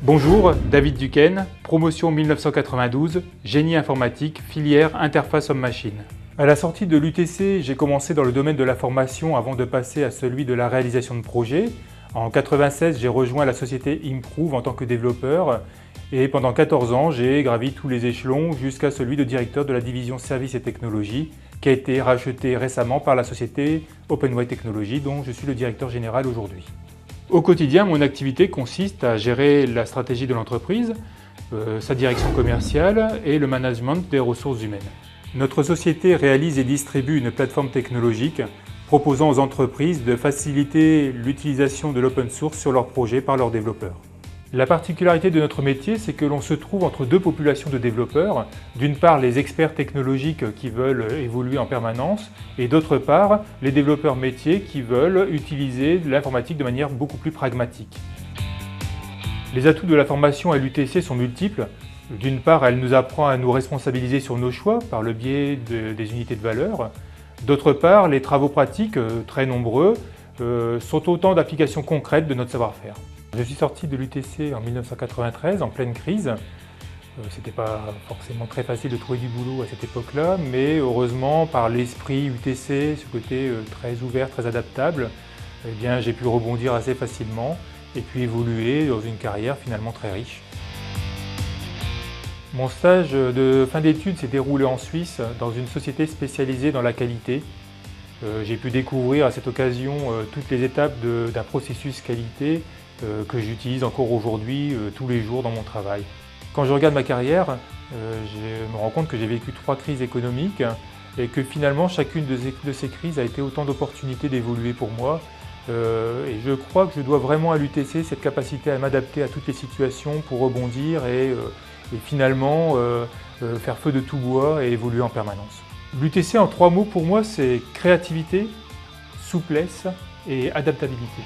Bonjour, David Duquesne, promotion 1992, génie informatique, filière interface homme-machine. À la sortie de l'UTC, j'ai commencé dans le domaine de la formation avant de passer à celui de la réalisation de projets. En 1996, j'ai rejoint la société Improve en tant que développeur et pendant 14 ans, j'ai gravi tous les échelons jusqu'à celui de directeur de la division services et technologies qui a été racheté récemment par la société OpenWay Technologies dont je suis le directeur général aujourd'hui. Au quotidien, mon activité consiste à gérer la stratégie de l'entreprise, sa direction commerciale et le management des ressources humaines. Notre société réalise et distribue une plateforme technologique proposant aux entreprises de faciliter l'utilisation de l'open source sur leurs projets par leurs développeurs. La particularité de notre métier, c'est que l'on se trouve entre deux populations de développeurs. D'une part, les experts technologiques qui veulent évoluer en permanence et d'autre part, les développeurs métiers qui veulent utiliser l'informatique de manière beaucoup plus pragmatique. Les atouts de la formation à l'UTC sont multiples. D'une part, elle nous apprend à nous responsabiliser sur nos choix par le biais des unités de valeur. D'autre part, les travaux pratiques, très nombreux, sont autant d'applications concrètes de notre savoir-faire. Je suis sorti de l'UTC en 1993, en pleine crise. C'était pas forcément très facile de trouver du boulot à cette époque-là, mais heureusement, par l'esprit UTC, ce côté très ouvert, très adaptable, eh bien, j'ai pu rebondir assez facilement et puis évoluer dans une carrière finalement très riche. Mon stage de fin d'études s'est déroulé en Suisse, dans une société spécialisée dans la qualité. J'ai pu découvrir à cette occasion toutes les étapes d'un processus qualité que j'utilise encore aujourd'hui, tous les jours dans mon travail. Quand je regarde ma carrière, je me rends compte que j'ai vécu 3 crises économiques et que finalement chacune de ces crises a été autant d'opportunités d'évoluer pour moi. Et je crois que je dois vraiment à l'UTC cette capacité à m'adapter à toutes les situations pour rebondir et finalement faire feu de tout bois et évoluer en permanence. L'UTC en 3 mots pour moi, c'est créativité, souplesse et adaptabilité.